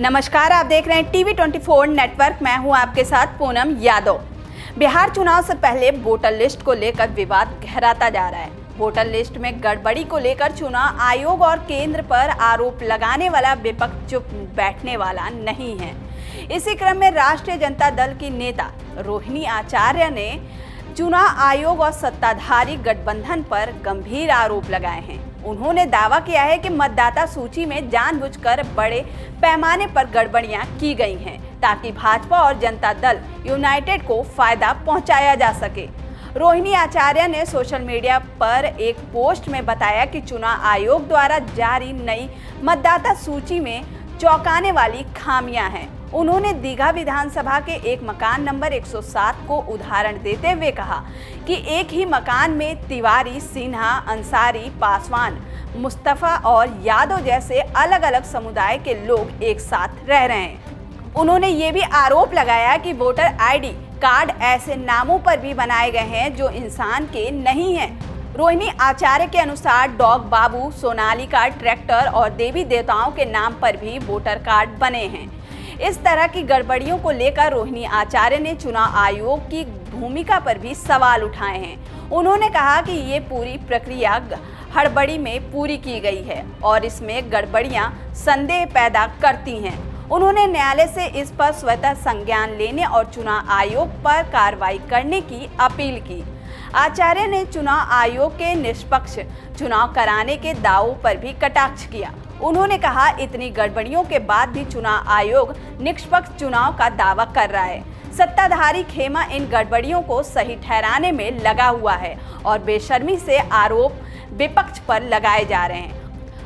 नमस्कार, आप देख रहे हैं टीवी 24 नेटवर्क। मैं हूं आपके साथ पूनम यादव। बिहार चुनाव से पहले वोटर लिस्ट को लेकर विवाद गहराता जा रहा है। वोटर लिस्ट में गड़बड़ी को लेकर चुनाव आयोग और केंद्र पर आरोप लगाने वाला विपक्ष चुप बैठने वाला नहीं है। इसी क्रम में राष्ट्रीय जनता दल की नेता रोहिणी आचार्य ने चुनाव आयोग और सत्ताधारी गठबंधन पर गंभीर आरोप लगाए हैं। उन्होंने दावा किया है कि मतदाता सूची में जानबूझकर बड़े पैमाने पर गड़बड़ियां की गई हैं ताकि भाजपा और जनता दल यूनाइटेड को फायदा पहुंचाया जा सके। रोहिणी आचार्य ने सोशल मीडिया पर एक पोस्ट में बताया कि चुनाव आयोग द्वारा जारी नई मतदाता सूची में चौंकाने वाली खामियां हैं। उन्होंने दीघा विधानसभा के एक मकान नंबर 107 को उदाहरण देते हुए कहा कि एक ही मकान में तिवारी, सिन्हा, अंसारी, पासवान, मुस्तफा और यादव जैसे अलग अलग समुदाय के लोग एक साथ रह रहे हैं। उन्होंने ये भी आरोप लगाया कि वोटर आईडी कार्ड ऐसे नामों पर भी बनाए गए हैं जो इंसान के नहीं हैं। रोहिणी आचार्य के अनुसार डॉग बाबू, सोनालिका ट्रैक्टर और देवी देवताओं के नाम पर भी वोटर कार्ड बने हैं। इस तरह की गड़बड़ियों को लेकर रोहिणी आचार्य ने चुनाव आयोग की भूमिका पर भी सवाल उठाए हैं। उन्होंने कहा कि ये पूरी प्रक्रिया हड़बड़ी में पूरी की गई है और इसमें गड़बड़ियां संदेह पैदा करती हैं। उन्होंने न्यायालय से इस पर स्वतः संज्ञान लेने और चुनाव आयोग पर कार्रवाई करने की अपील की। आचार्य ने चुनाव आयोग के निष्पक्ष चुनाव कराने के दावों पर भी कटाक्ष किया। उन्होंने कहा, इतनी गड़बड़ियों के बाद भी चुनाव आयोग निष्पक्ष चुनाव का दावा कर रहा है। सत्ताधारी खेमा इन गड़बड़ियों को सही ठहराने में लगा हुआ है और बेशर्मी से आरोप विपक्ष पर लगाए जा रहे हैं।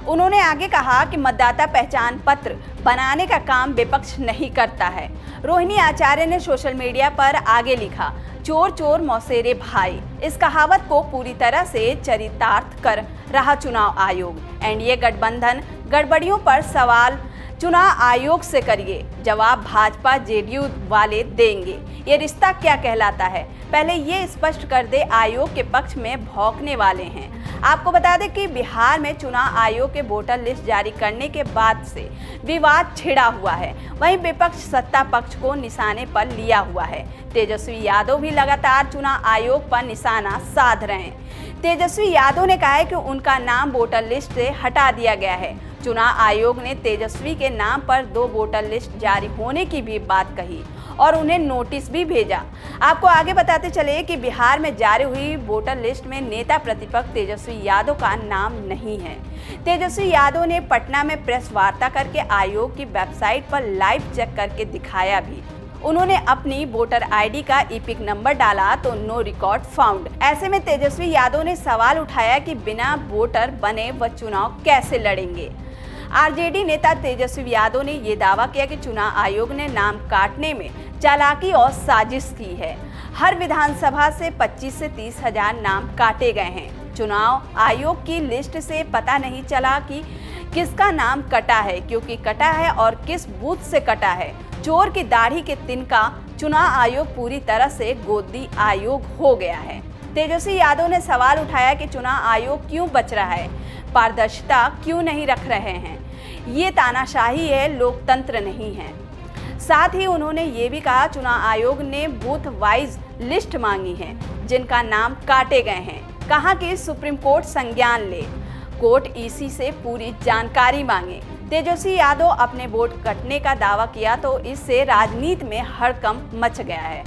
उन्होंने आगे कहा कि मतदाता पहचान पत्र बनाने का काम विपक्ष नहीं करता है। रोहिणी आचार्य ने सोशल मीडिया पर आगे लिखा, चोर चोर मौसेरे भाई। इस कहावत को पूरी तरह से चरितार्थ कर रहा चुनाव आयोग। एनडीए गठबंधन गड़बड़ियों पर सवाल चुनाव आयोग से करिए, जवाब भाजपा जेडीयू वाले देंगे। ये रिश्ता क्या कहलाता है? पहले ये स्पष्ट कर दे, आयोग के पक्ष में भौंकने वाले हैं। आपको बता दें कि बिहार में चुनाव आयोग के वोटर लिस्ट जारी करने के बाद से विवाद छिड़ा हुआ है। वहीं विपक्ष सत्ता पक्ष को निशाने पर लिया हुआ है। तेजस्वी यादव भी लगातार चुनाव आयोग पर निशाना साध रहे हैं। तेजस्वी यादव ने कहा है कि उनका नाम वोटर लिस्ट से हटा दिया गया है। चुनाव आयोग ने तेजस्वी के नाम पर 2 वोटर लिस्ट जारी होने की भी बात कही और उन्हें नोटिस भी भेजा। आपको आगे बताते चले कि बिहार में जारी हुई वोटर लिस्ट में नेता प्रतिपक्ष तेजस्वी यादव का नाम नहीं है। तेजस्वी यादव ने पटना में प्रेस वार्ता करके आयोग की वेबसाइट पर लाइव चेक करके दिखाया भी। उन्होंने अपनी वोटर आईडी का ईपिक नंबर डाला तो नो रिकॉर्ड फाउंड। ऐसे में तेजस्वी यादव ने सवाल उठाया कि बिना वोटर बने वह चुनाव कैसे लड़ेंगे। आरजेडी नेता तेजस्वी यादव ने ये दावा किया कि चुनाव आयोग ने नाम काटने में चालाकी और साजिश की है। हर विधानसभा से 25 से 30 हजार नाम काटे गए हैं। चुनाव आयोग की लिस्ट से पता नहीं चला कि किसका नाम कटा है, क्योंकि कटा है और किस बूथ से कटा है। चोर की दाढ़ी के तिनका चुनाव आयोग पूरी तरह से गोदी आयोग हो गया है। तेजस्वी यादव ने सवाल उठाया कि चुनाव आयोग क्यों बच रहा है, पारदर्शिता क्यों नहीं रख रहे हैं। ये तानाशाही है, लोकतंत्र नहीं है। साथ ही उन्होंने ये भी कहा, चुनाव आयोग ने बूथ वाइज लिस्ट मांगी है जिनका नाम काटे गए हैं। कहा कि सुप्रीम कोर्ट संज्ञान ले, कोर्ट ईसी से पूरी जानकारी मांगे। तेजस्वी यादव अपने वोट कटने का दावा किया तो इससे राजनीति में हड़कंप मच गया है।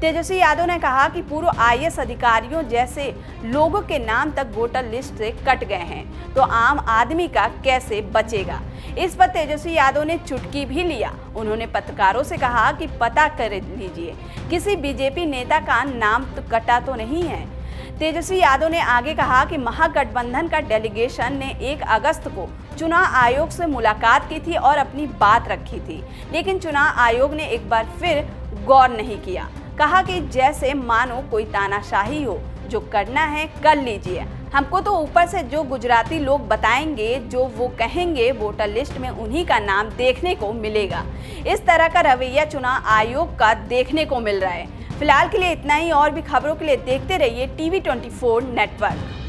तेजस्वी यादव ने कहा कि पूर्व आईएएस अधिकारियों जैसे लोगों के नाम तक वोटर लिस्ट से कट गए हैं तो आम आदमी का कैसे बचेगा। इस पर तेजस्वी यादव ने चुटकी भी लिया। उन्होंने पत्रकारों से कहा कि पता कर लीजिए, किसी बीजेपी नेता का नाम तो कटा तो नहीं है। तेजस्वी यादव ने आगे कहा कि महागठबंधन का डेलीगेशन ने 1 अगस्त को चुनाव आयोग से मुलाकात की थी और अपनी बात रखी थी, लेकिन चुनाव आयोग ने एक बार फिर गौर नहीं किया। कहा कि जैसे मानो कोई तानाशाही हो, जो करना है कर लीजिए, हमको तो ऊपर से जो गुजराती लोग बताएंगे, जो वो कहेंगे, वोटर लिस्ट में उन्हीं का नाम देखने को मिलेगा। इस तरह का रवैया चुनाव आयोग का देखने को मिल रहा है। फिलहाल के लिए इतना ही। और भी खबरों के लिए देखते रहिए टीवी 24 नेटवर्क।